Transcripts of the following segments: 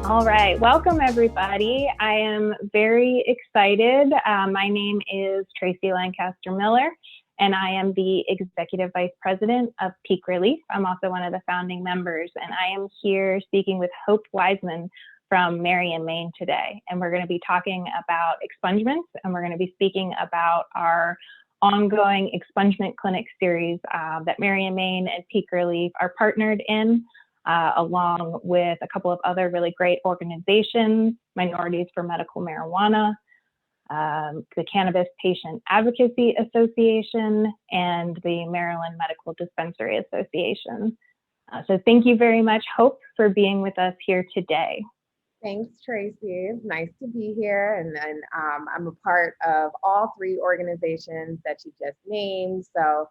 All right, welcome everybody. I am very excited. My name is Tracey Lancaster Miller, and I am the Executive Vice President of Peake ReLeaf. I'm also one of the founding members, and I am here speaking with Hope Wiseman from Maryland, Maine today. And we're going to be talking about expungements, and we're going to be speaking about our ongoing expungement clinic series that Maryland, Maine and Peake ReLeaf are partnered in, along with a couple of other really great organizations, Minorities for Medical Marijuana, the Cannabis Patient Advocacy Association, and the Maryland Medical Dispensary Association. So thank you very much, Hope, for being with us here today. Thanks, Tracey. It's nice to be here. And I'm a part of all three organizations that you just named. So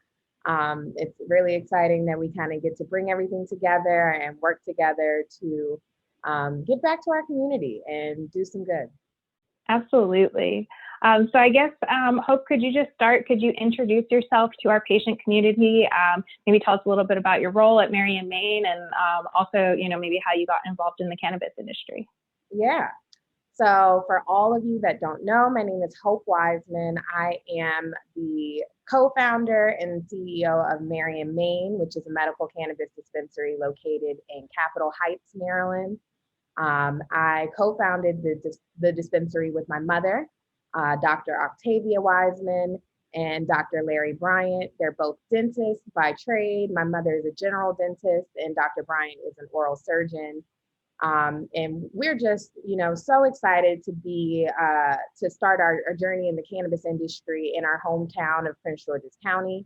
it's really exciting that we kind of get to bring everything together and work together to give back to our community and do some good. Absolutely. So I guess, Hope, could you just start? Could you introduce yourself to our patient community? Maybe tell us a little bit about your role at Maryland, Maine, and also, maybe how you got involved in the cannabis industry. Yeah. So for all of you that don't know, my name is Hope Wiseman. I am the co-founder and CEO of Maryland, Maine, which is a medical cannabis dispensary located in Capitol Heights, Maryland. I co-founded the dispensary with my mother, Dr. Octavia Wiseman and Dr. Larry Bryant. They're both dentists by trade. My mother is a general dentist and Dr. Bryant is an oral surgeon. And we're just, so excited to be, to start our journey in the cannabis industry in our hometown of Prince George's County.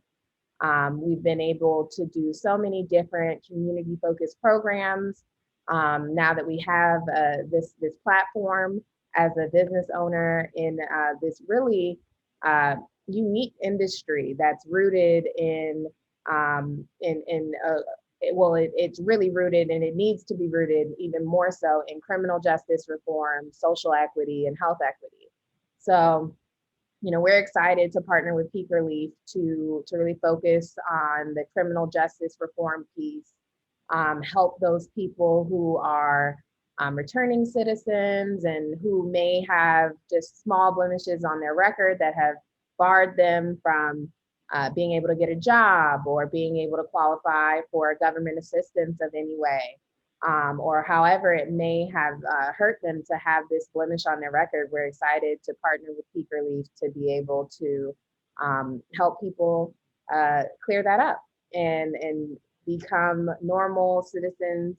We've been able to do so many different community-focused programs. Now that we have this platform as a business owner in this really unique industry that's rooted it's really rooted, and it needs to be rooted even more so in criminal justice reform, social equity, and health equity. So, we're excited to partner with Peake ReLeaf to really focus on the criminal justice reform piece, help those people who are returning citizens and who may have just small blemishes on their record that have barred them from being able to get a job or being able to qualify for government assistance of any way, or however it may have hurt them to have this blemish on their record. We're excited to partner with Peake ReLeaf to be able to help people clear that up and become normal citizens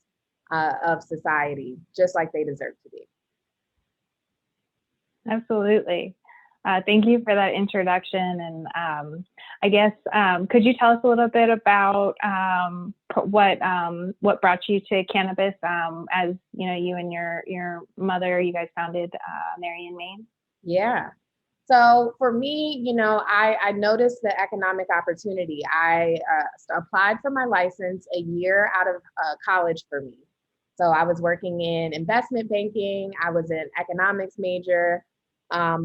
of society, just like they deserve to be. Absolutely. Thank you for that introduction. And I guess, could you tell us a little bit about what brought you to cannabis? As you and your mother, you guys founded Maryland, Maine. Yeah. So for me, I noticed the economic opportunity. I applied for my license a year out of college for me. So I was working in investment banking. I was an economics major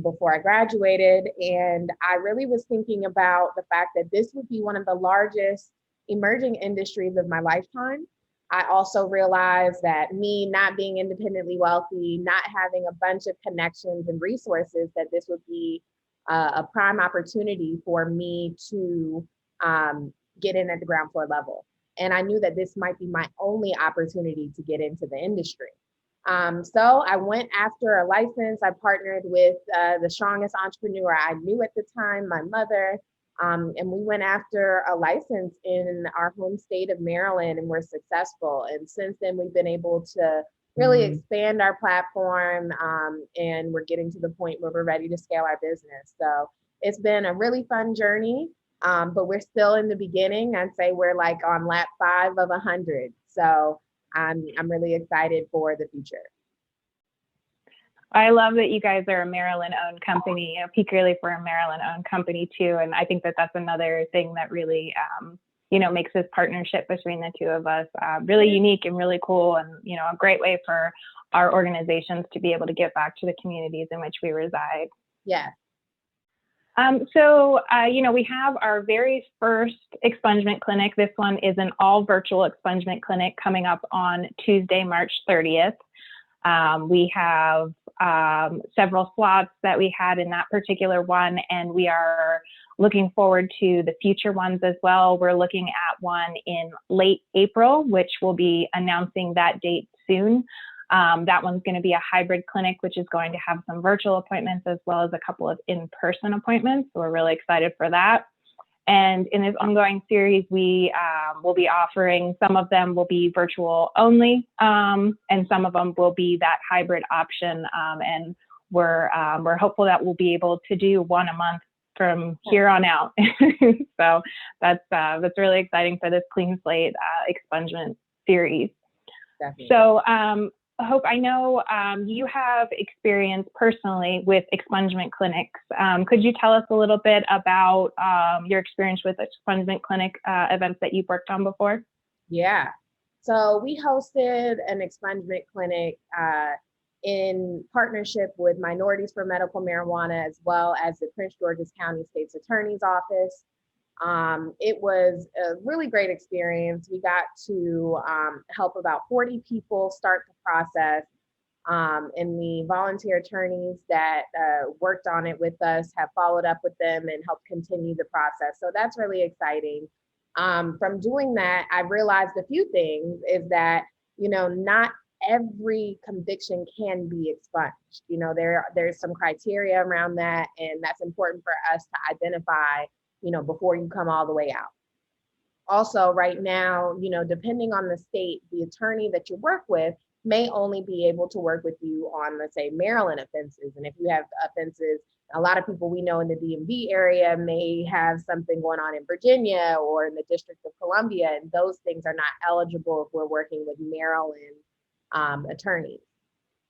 before I graduated. And I really was thinking about the fact that this would be one of the largest emerging industries of my lifetime. I also realized that me not being independently wealthy, not having a bunch of connections and resources, that this would be a prime opportunity for me to get in at the ground floor level. And I knew that this might be my only opportunity to get into the industry. So I went after a license. I partnered with the strongest entrepreneur I knew at the time, my mother, and we went after a license in our home state of Maryland, and we're successful. And since then, we've been able to really expand our platform, and we're getting to the point where we're ready to scale our business. So it's been a really fun journey, but we're still in the beginning. I'd say we're like on lap 5 of 100. So I'm really excited for the future. I love that you guys are a Maryland-owned company. Peake ReLeaf, we're a Maryland-owned company too, and I think that that's another thing that really, makes this partnership between the two of us really unique and really cool, and a great way for our organizations to be able to give back to the communities in which we reside. Yeah. We have our very first expungement clinic. This one is an all virtual expungement clinic coming up on Tuesday, March 30th. We have several slots that we had in that particular one, and we are looking forward to the future ones as well. We're looking at one in late April, which we'll be announcing that date soon. That one's going to be a hybrid clinic, which is going to have some virtual appointments as well as a couple of in-person appointments. So we're really excited for that. And in this ongoing series, we will be offering, some of them will be virtual only, and some of them will be that hybrid option. And we're hopeful that we'll be able to do one a month from here on out. So that's really exciting for this Clean Slate expungement series. Definitely. So Hope, I know you have experience personally with expungement clinics. Could you tell us a little bit about your experience with expungement clinic events that you've worked on before? Yeah. So we hosted an expungement clinic in partnership with Minorities for Medical Marijuana, as well as the Prince George's County State's Attorney's Office. It was a really great experience. We got to help about 40 people start the process, and the volunteer attorneys that worked on it with us have followed up with them and helped continue the process. So that's really exciting. From doing that, I realized a few things is that, not every conviction can be expunged. There's some criteria around that, and that's important for us to identify before you come all the way out. Also, right now, depending on the state, the attorney that you work with may only be able to work with you on, let's say, Maryland offenses. And if you have offenses, a lot of people we know in the DMV area may have something going on in Virginia or in the District of Columbia, and those things are not eligible if we're working with Maryland attorneys.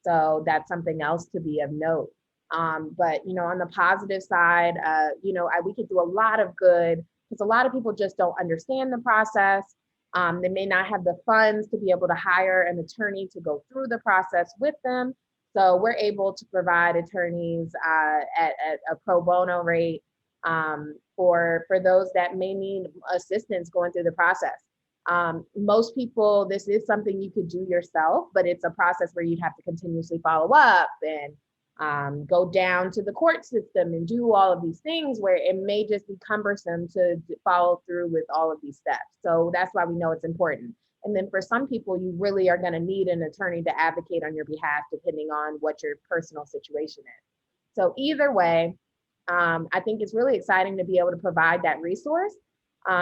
So that's something else to be of note. But on the positive side, we could do a lot of good because a lot of people just don't understand the process. They may not have the funds to be able to hire an attorney to go through the process with them. So we're able to provide attorneys at a pro bono rate for those that may need assistance going through the process. Most people, this is something you could do yourself, but it's a process where you'd have to continuously follow up and go down to the court system and do all of these things where it may just be cumbersome to follow through with all of these steps. So that's why we know it's important. And then for some people, you really are going to need an attorney to advocate on your behalf, depending on what your personal situation is. So either way, I think it's really exciting to be able to provide that resource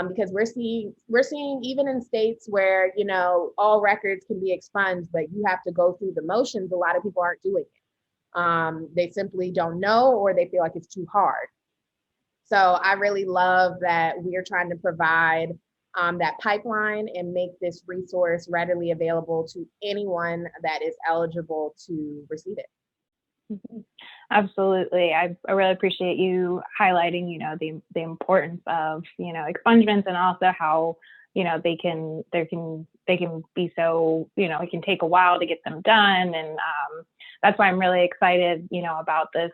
because we're seeing even in states where, all records can be expunged, but you have to go through the motions. A lot of people aren't doing it. They simply don't know, or they feel like it's too hard. So I really love that we are trying to provide that pipeline and make this resource readily available to anyone that is eligible to receive it. Mm-hmm. Absolutely. I really appreciate you highlighting, the importance of, expungements, and also how, they can be so, it can take a while to get them done. And that's why I'm really excited, about this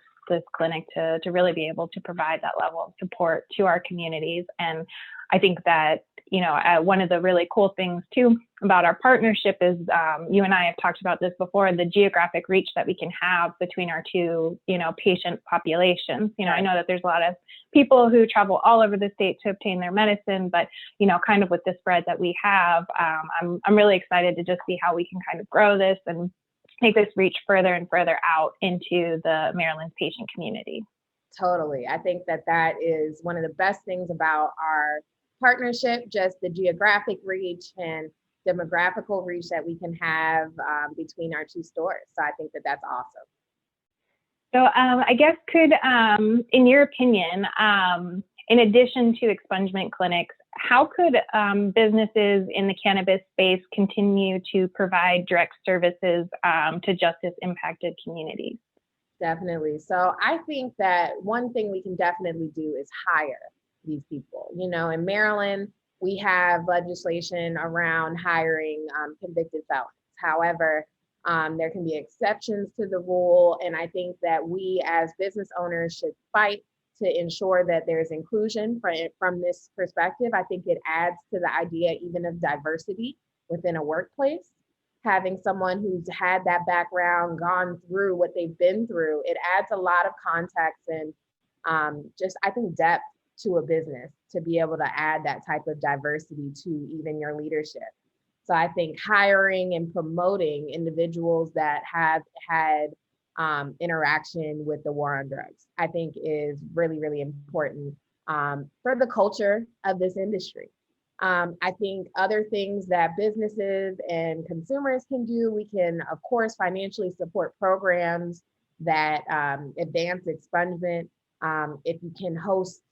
clinic to really be able to provide that level of support to our communities. And I think that, one of the really cool things too about our partnership is you and I have talked about this before, the geographic reach that we can have between our two, patient populations. I know that there's a lot of people who travel all over the state to obtain their medicine, but, kind of with the spread that we have, I'm really excited to just see how we can kind of grow this and make this reach further and further out into the Maryland patient community. Totally. I think that is one of the best things about our partnership, just the geographic reach and demographical reach that we can have between our two stores. So I think that's awesome. So I guess in your opinion, in addition to expungement clinics, how could businesses in the cannabis space continue to provide direct services to justice impacted communities? Definitely. So I think that one thing we can definitely do is hire these people. In Maryland, we have legislation around hiring convicted felons. However, there can be exceptions to the rule. And I think that we as business owners should fight to ensure that there's inclusion from this perspective. I think it adds to the idea even of diversity within a workplace. having someone who's had that background, gone through what they've been through, it adds a lot of context and just, I think, depth to a business to be able to add that type of diversity to even your leadership. So I think hiring and promoting individuals that have had interaction with the war on drugs, I think is really, really important for the culture of this industry. I think other things that businesses and consumers can do, we can, of course, financially support programs that advance expungement. If you can host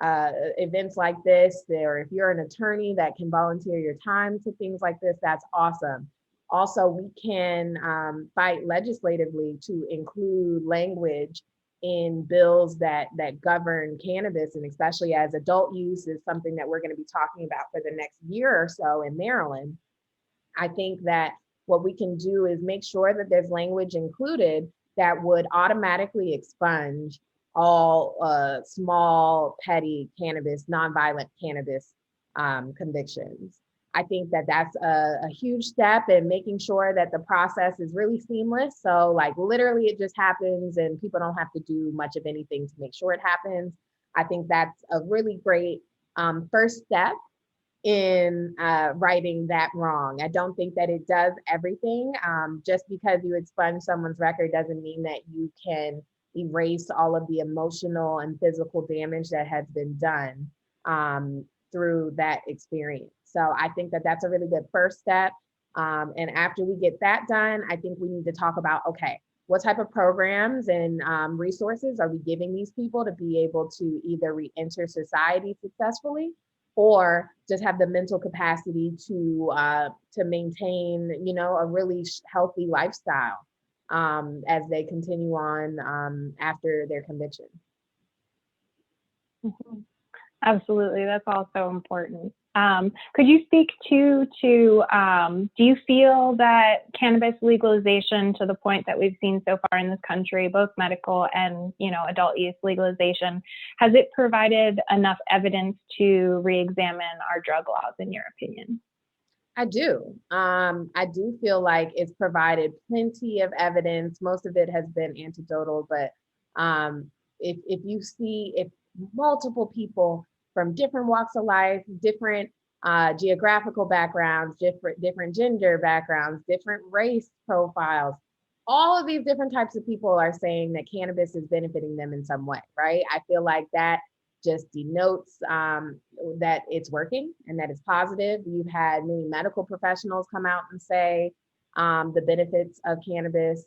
events like this, or if you're an attorney that can volunteer your time to things like this, that's awesome. Also, we can fight legislatively to include language in bills that govern cannabis, and especially as adult use is something that we're going to be talking about for the next year or so in Maryland. I think that what we can do is make sure that there's language included that would automatically expunge all small, petty cannabis, nonviolent cannabis convictions. I think that that's a huge step in making sure that the process is really seamless. So like literally it just happens and people don't have to do much of anything to make sure it happens. I think that's a really great first step in righting that wrong. I don't think that it does everything. Just because you expunge someone's record doesn't mean that you can erase all of the emotional and physical damage that has been done through that experience. So I think that that's a really good first step. And after we get that done, I think we need to talk about, okay, what type of programs and resources are we giving these people to be able to either re-enter society successfully or just have the mental capacity to maintain, a really healthy lifestyle as they continue on after their conviction. Mm-hmm. Absolutely, that's also important. Could you speak to do you feel that cannabis legalization, to the point that we've seen so far in this country, both medical and adult use legalization, has it provided enough evidence to re-examine our drug laws, in your opinion? I do. I do feel like it's provided plenty of evidence. Most of it has been anecdotal, but if multiple people from different walks of life, different geographical backgrounds, different gender backgrounds, different race profiles, all of these different types of people are saying that cannabis is benefiting them in some way, right? I feel like that just denotes that it's working and that it's positive. You've had many medical professionals come out and say the benefits of cannabis.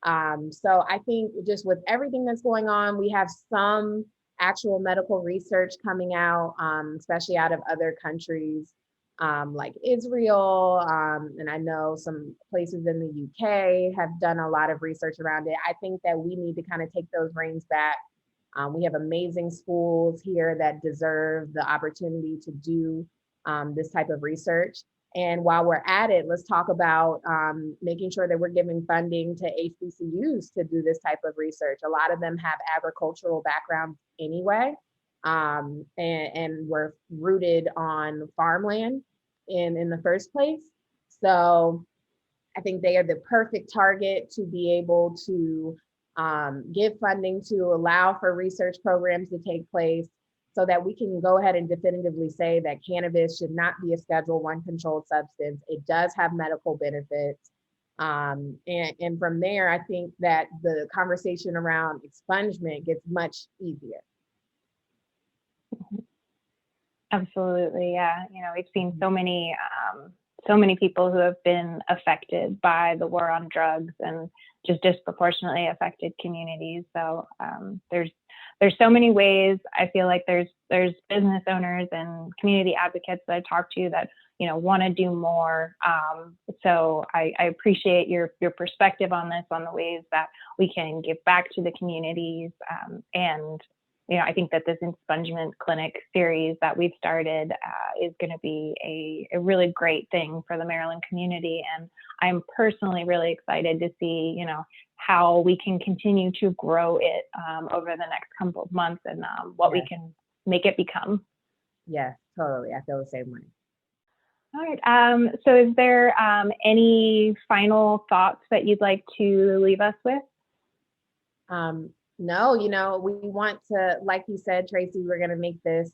So I think just with everything that's going on, we have some actual medical research coming out, especially out of other countries like Israel. And I know some places in the UK have done a lot of research around it. I think that we need to kind of take those reins back. We have amazing schools here that deserve the opportunity to do this type of research. And while we're at it, let's talk about making sure that we're giving funding to HBCUs to do this type of research. A lot of them have agricultural backgrounds anyway, and were rooted on farmland in the first place. So I think they are the perfect target to be able to give funding to allow for research programs to take place, so that we can go ahead and definitively say that cannabis should not be a Schedule I controlled substance. It does have medical benefits. And from there, I think that the conversation around expungement gets much easier. Absolutely, yeah. We've seen so many people who have been affected by the war on drugs and just disproportionately affected communities. So there's so many ways. I feel like there's business owners and community advocates that I talk to that want to do more. So I appreciate your perspective on this, on the ways that we can give back to the communities. And I think that this expungement clinic series that we've started is going to be a really great thing for the Maryland community. And I'm personally really excited to see, how we can continue to grow it over the next couple of months and what we can make it become. Yes, totally. I feel the same way. All right. So is there any final thoughts that you'd like to leave us with? No, we want to, like you said, Tracey, we're going to make this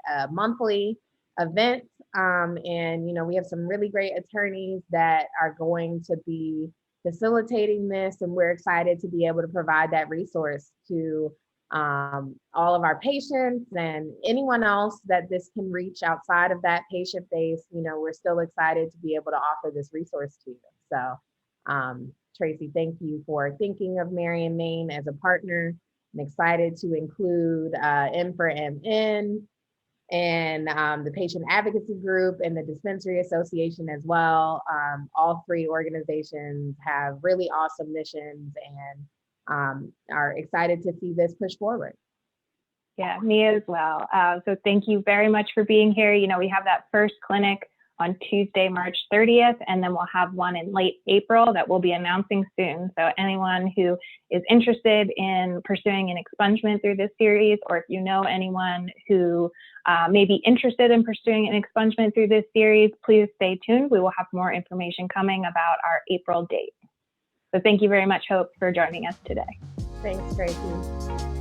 a monthly event. And, we have some really great attorneys that are going to be facilitating this. And we're excited to be able to provide that resource to all of our patients and anyone else that this can reach outside of that patient base. We're still excited to be able to offer this resource to you. So, Tracey, thank you for thinking of Marion, Maine as a partner. I'm excited to include M for MN and the Patient Advocacy Group and the Dispensary Association as well. All three organizations have really awesome missions and are excited to see this push forward. Yeah, me as well. So thank you very much for being here. We have that first clinic on Tuesday, March 30th, and then we'll have one in late April that we'll be announcing soon. So anyone who is interested in pursuing an expungement through this series, or if you know anyone who may be interested in pursuing an expungement through this series, please stay tuned. We will have more information coming about our April date. So thank you very much, Hope, for joining us today. Thanks, Tracey.